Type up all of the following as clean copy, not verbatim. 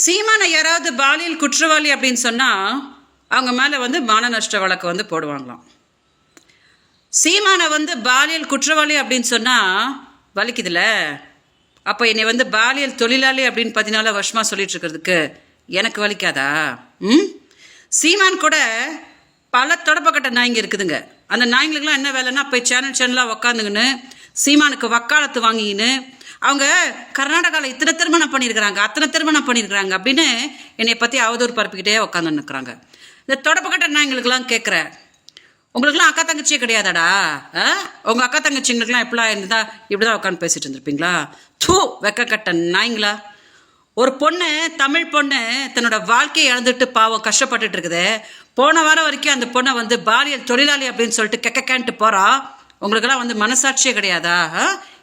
சீமானை யாராவது பாலியல் குற்றவாளி அப்படின்னு சொன்னால் அவங்க மேலே மான நஷ்ட வழக்கு போடுவாங்களாம். சீமானை பாலியல் குற்றவாளி அப்படின்னு சொன்னால் வலிக்குதுல, அப்போ என்னை பாலியல் தொழிலாளி அப்படின்னு 14 வருஷமாக சொல்லிட்டு இருக்கிறதுக்கு எனக்கு வலிக்காதா? சீமான் கூட பல தொடப்பக்கட்ட நாய்ங்க இருக்குதுங்க. அந்த நாய்ங்களுக்குலாம் என்ன வேலைன்னா போய் சேனலாக உக்காந்துங்கன்னு சீமானுக்கு வக்காலத்து வாங்கின்னு அவங்க கர்நாடகாவில் இத்தனை திருமணம் பண்ணியிருக்கிறாங்க, அத்தனை திருமணம் பண்ணியிருக்கிறாங்க அப்படின்னு என்னை பற்றி அவதூறு பரப்பிக்கிட்டே உட்காந்துன்னு இருக்கிறாங்க. இந்த தொடப்பக்கட்ட நாய்ங்களுக்கெல்லாம் கேட்குறேன், உங்களுக்குலாம் அக்கா தங்கச்சியே கிடையாதாடா? உங்கள் அக்கா தங்கச்சிங்களுக்குலாம் எப்படிலாம் இருந்தா இப்படி தான் உட்காந்து பேசிகிட்டு இருந்திருப்பீங்களா? வெக்கக்கட்ட நாய்ங்களா. ஒரு பொண்ணு, தமிழ் பொண்ணு தன்னோட வாழ்க்கையை இழந்துட்டு பாவம் கஷ்டப்பட்டுட்டு இருக்குது. போன வாரம் வரைக்கும் அந்த பொண்ணை பாலியல் தொழிலாளி அப்படின்னு சொல்லிட்டு கெக்கேன்ட்டு போகிறா. உங்களுக்கெல்லாம் மனசாட்சியே கிடையாதா?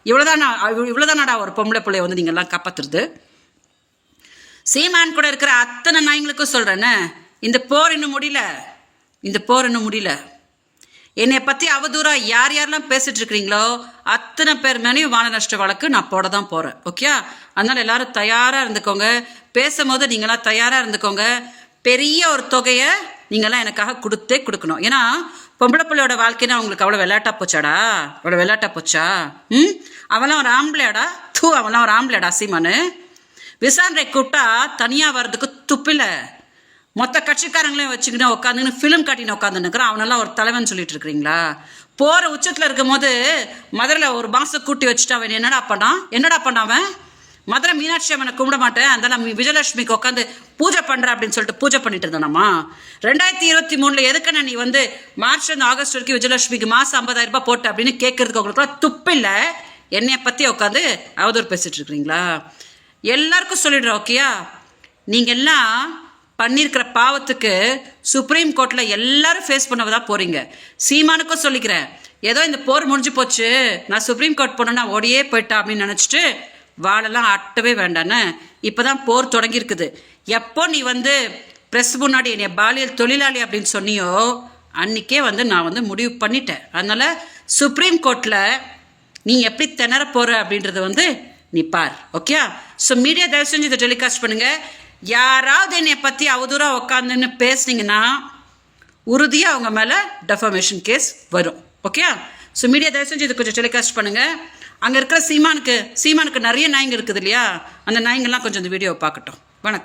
இவ்வளோதானாடா ஒரு பொம்பளை பிள்ளைய நீங்கள்லாம் காப்பாற்றுறது? சீமான் கூட இருக்கிற அத்தனை நாய்ங்களுக்கும் சொல்கிறேன்னு, இந்த போர் இன்னும் முடியல. என்னை பற்றி அவதூறாக யார் யாரெல்லாம் பேசிட்டு இருக்கிறீங்களோ அத்தனை பேர் மேலேயும் மான நஷ்ட வழக்கு நான் போட தான் போகிறேன். ஓகே, அதனால் எல்லாரும் தயாராக இருந்துக்கோங்க. பேசும்போது நீங்களாம் தயாராக இருந்துக்கோங்க. பெரிய ஒரு தொகையை நீங்களாம் எனக்காக கொடுக்கணும். ஏன்னா பொம்பளை பிள்ளையோட வாழ்க்கைன்னா உங்களுக்கு அவ்வளோ விளையாட்டா போச்சா? அவெல்லாம் ஒரு ஆம்பளையாடா? அவெல்லாம் ஒரு ஆம்பளையாடா? சீமானு விசாரணை கூப்பிட்டா தனியாக வர்றதுக்கு துப்பில்லை. மொத்த கட்சிக்காரங்களையும் வச்சுக்கிட்டு உட்காந்துன்னு ஃபிலிம் காட்டின்னு உட்காந்துன்னுக்குறான். அவனெல்லாம் ஒரு தலைவன் சொல்லிட்டு இருக்கிறீங்களா? போகிற உச்சத்தில் இருக்கும் போது மதுரையில் ஒரு மாதம் கூட்டி வச்சுட்டு அவன் என்னடா பண்ணான் அவன்? மதுரை மீனாட்சி அவனை கும்பிட மாட்டேன், அதெல்லாம் விஜயலட்சுமிக்கு உட்காந்து பூஜை பண்ணுற அப்படின்னு சொல்லிட்டு பூஜை பண்ணிட்டு இருந்தானாமா. 2023 எதுக்குன்னா நீ மார்ச் ஆகஸ்ட் வரைக்கும் விஜயலட்சுமிக்கு மாதம் 50,000 ரூபாய் போட்டு அப்படின்னு கேட்கறதுக்கு உங்களுக்குலாம் துப்பில்லை. என்னைய பற்றி உட்காந்து அவதூறு பேசிட்டு இருக்கிறீங்களா? எல்லாருக்கும் சொல்லிடுறேன். ஓகேயா, நீங்கள் எல்லாம் பண்ணியிருக்கிற பாவத்துக்கு சுப்ரீம் கோர்ட்டில் எல்லாரும் ஃபேஸ் பண்ணவதா போகிறீங்க. சீமானுக்கும் சொல்லிக்கிறேன், ஏதோ இந்த போர் முடிஞ்சு போச்சு, நான் சுப்ரீம் கோர்ட் போனேன்னா ஓடியே போயிட்டா அப்படின்னு நினச்சிட்டு வாழெல்லாம் ஆட்டவே வேண்டான்னு இப்போ தான் போர் தொடங்கியிருக்குது. எப்போ நீ ப்ரெஸ் முன்னாடி என்னை பாலியல் தொழிலாளி அப்படின்னு சொன்னியோ அன்றைக்கே நான் முடிவு பண்ணிட்டேன். அதனால் சுப்ரீம் கோர்ட்டில் நீ எப்படி திணற போகிற அப்படின்றது நீ பார். ஓகே, ஸோ மீடியா தயவு செஞ்சு இதை டெலிகாஸ்ட் பண்ணுங்கள். யாராவது என்னை பற்றி அவதூறாக உட்காந்துன்னு பேசுனீங்கன்னா உறுதியாக அவங்க மேலே டெஃபமேஷன் கேஸ் வரும். ஓகே, ஸோ மீடியா தயவு செஞ்சு இது கொஞ்சம் டெலிகாஸ்ட் பண்ணுங்கள். அங்கே இருக்கிற சீமானுக்கு நிறைய நாய்ங்க இருக்குது இல்லையா, அந்த நாய்ங்கள்லாம் கொஞ்சம் இந்த வீடியோவை பார்க்கட்டும்.